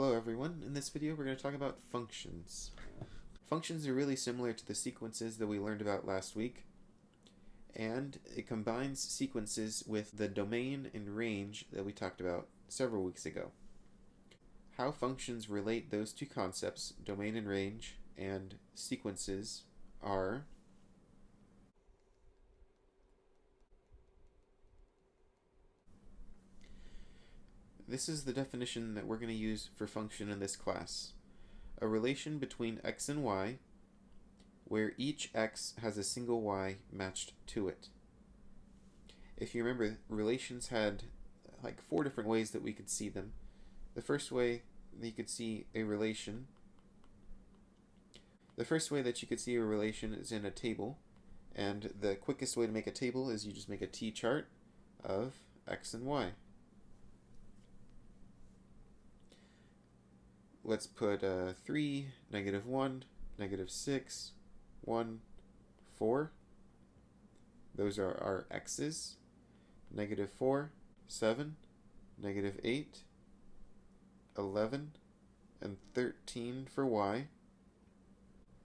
Hello everyone, in this video we're going to talk about functions. Functions are really similar to the sequences that we learned about last week, and it combines sequences with the domain and range that we talked about several weeks ago. How functions relate those two concepts, domain and range, and sequences are this is the definition that we're going to use for function in this class. A relation between x and y where each x has a single y matched to it. If you remember, relations had like 4 different ways that we could see them. The first way that you could see a relation is in a table, and the quickest way to make a table is you just make a t-chart of x and y. Let's put 3, -1, -6, 1, 4. Those are our x's. -4, 7, -8, 11, and 13 for y.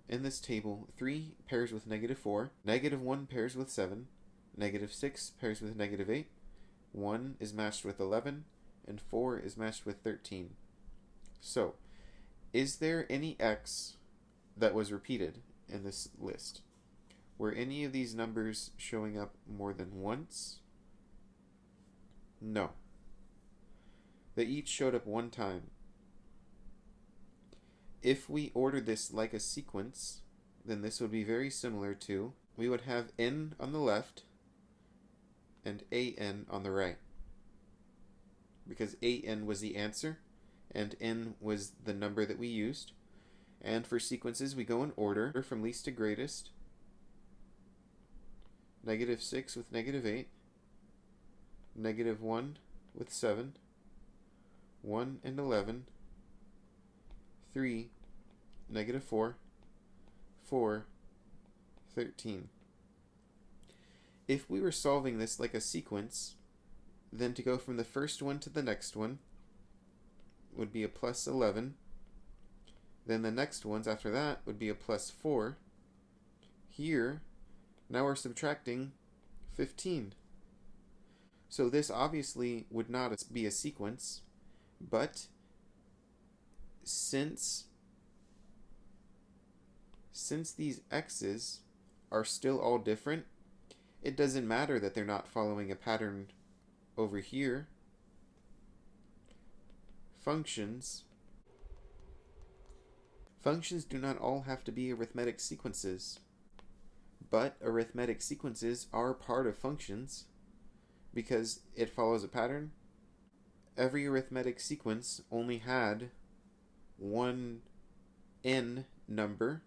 In this table, 3 pairs with -4, -1 pairs with 7, -6 pairs with -8, 1 is matched with 11, and 4 is matched with 13. So, is there any x that was repeated in this list? Were any of these numbers showing up more than once? No. They each showed up one time. If we ordered this like a sequence, then this would be very similar to, we would have n on the left and an on the right, because an was the answer and n was the number that we used. And for sequences, we go in order from least to greatest. -6 with -8, -1 with 7, 1 and 11, 3, -4, 4, 13. If we were solving this like a sequence, then to go from the first one to the next one would be a +11. Then the next ones after that would be a +4. Here, now we're subtracting 15. So this obviously would not be a sequence, but since these x's are still all different, it doesn't matter that they're not following a pattern over here. Functions do not all have to be arithmetic sequences, but arithmetic sequences are part of functions because it follows a pattern. Every arithmetic sequence only had one n number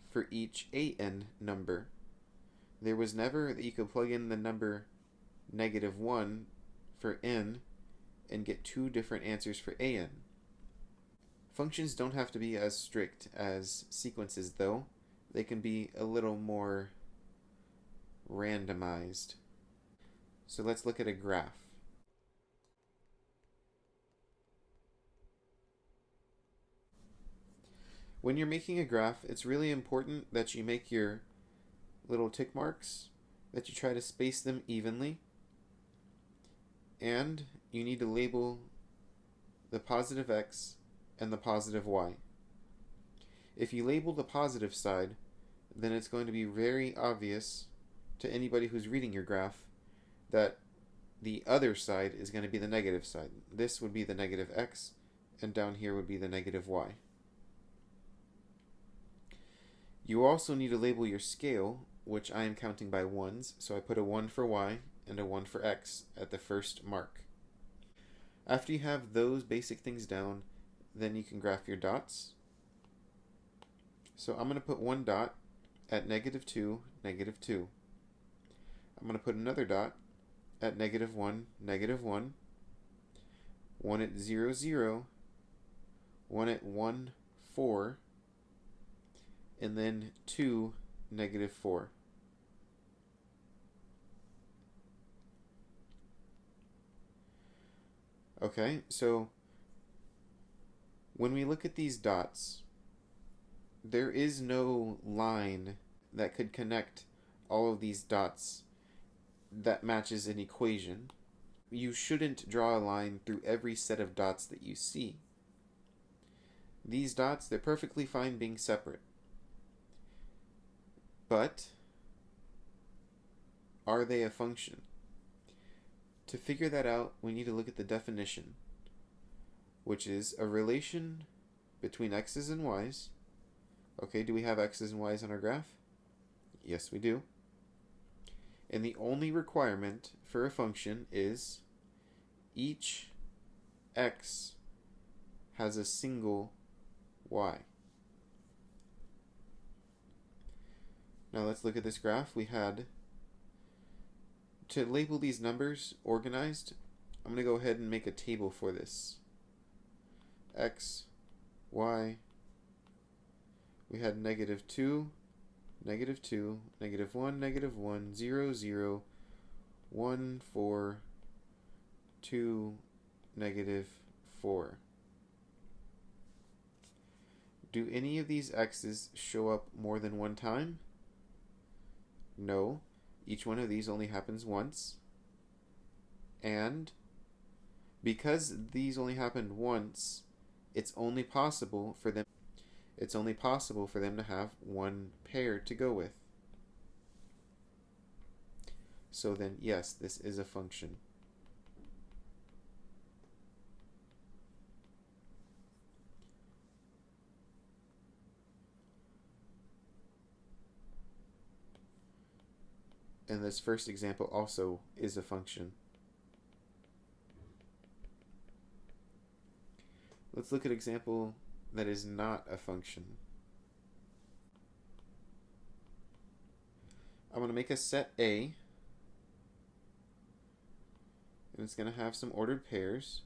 for each an number. There was never that you could plug in the number -1 for n and get 2 different answers for an. Functions don't have to be as strict as sequences, though. They can be a little more randomized. So let's look at a graph. When you're making a graph, it's really important that you make your little tick marks, that you try to space them evenly, and you need to label the positive x and the positive y. If you label the positive side, then it's going to be very obvious to anybody who's reading your graph that the other side is going to be the negative side. This would be the negative x, and down here would be the negative y. You also need to label your scale, which I am counting by ones, so I put a 1 for y and a 1 for x at the first mark. After you have those basic things down, then you can graph your dots. So I'm going to put one dot at -2, -2. I'm going to put another dot at -1, -1, one at 0, 0, one at 1, 4, and then 2, -4. Okay, so when we look at these dots, there is no line that could connect all of these dots that matches an equation. You shouldn't draw a line through every set of dots that you see. These dots, they're perfectly fine being separate. But are they a function? To figure that out, we need to look at the definition, which is a relation between x's and y's. Okay, do we have x's and y's on our graph? Yes, we do. And the only requirement for a function is each x has a single y. Now let's look at this graph. We had, to label these numbers organized, I'm going to go ahead and make a table for this. X, y, we had -2, -2, -1, -1, 0, 0, 1, 4, 2, -4. Do any of these x's show up more than one time? No. Each one of these only happens once. And because these only happened once, it's only possible for them to have one pair to go with. So then, yes, this is a function. And this first example also is a function. Let's look at an example that is not a function. I'm going to make a set A, and it's going to have some ordered pairs.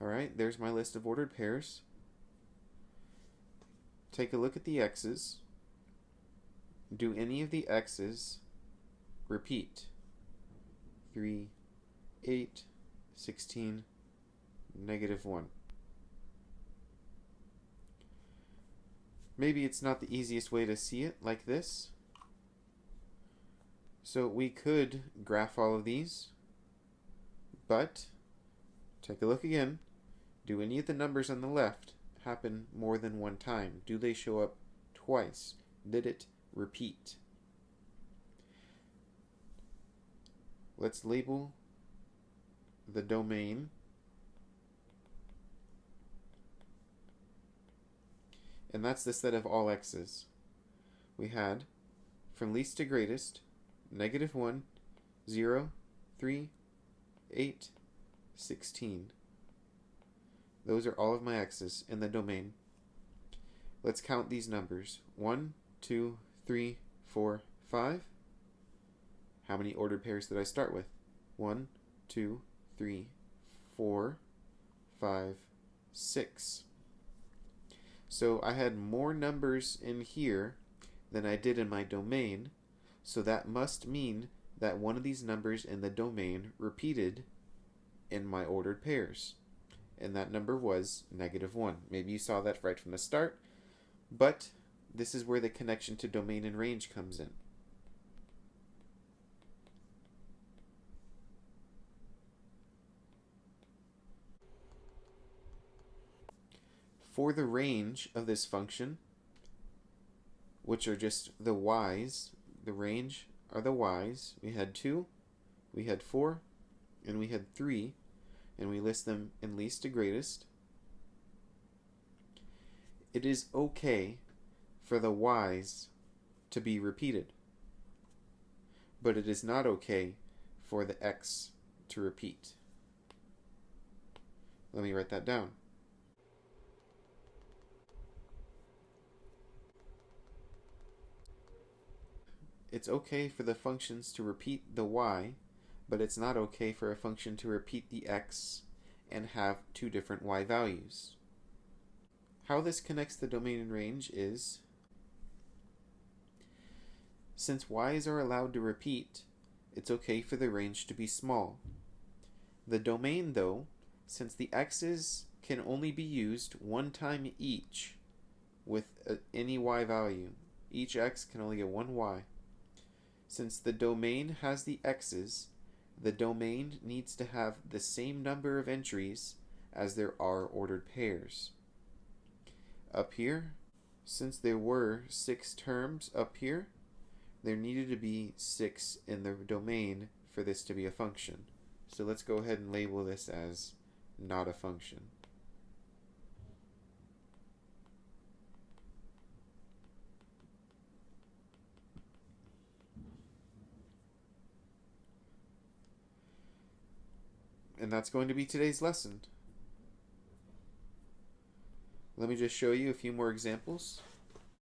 Alright, there's my list of ordered pairs. Take a look at the x's. Do any of the x's repeat? 3, 8, 16, -1. Maybe it's not the easiest way to see it like this. So we could graph all of these, but take a look again. Do any of the numbers on the left happen more than one time? Do they show up twice? Did it repeat? Let's label the domain. And that's the set of all x's. We had from least to greatest, -1, 0, 3, 8, 16. Those are all of my x's in the domain. Let's count these numbers. 1, 2, 3, 4, 5. How many ordered pairs did I start with? 1, 2, 3, 4, 5, 6. So I had more numbers in here than I did in my domain, so that must mean that one of these numbers in the domain repeated in my ordered pairs. And that number was -1. Maybe you saw that right from the start, but this is where the connection to domain and range comes in. For the range of this function, which are just the y's, the range are the y's. We had 2, we had 4, and we had 3, and we list them in least to greatest. It is okay for the y's to be repeated, but it is not okay for the x to repeat. Let me write that down. It's okay for the functions to repeat the y, but it's not okay for a function to repeat the x and have two different y values. How this connects the domain and range is, Since y's are allowed to repeat, it's okay for the range to be small. The domain, though, since the x's can only be used one time each with any y value, each x can only get one y. Since the domain has the x's, the domain needs to have the same number of entries as there are ordered pairs. Up here, since there were 6 terms up here, there needed to be 6 in the domain for this to be a function. So let's go ahead and label this as not a function. And that's going to be today's lesson. Let me just show you a few more examples.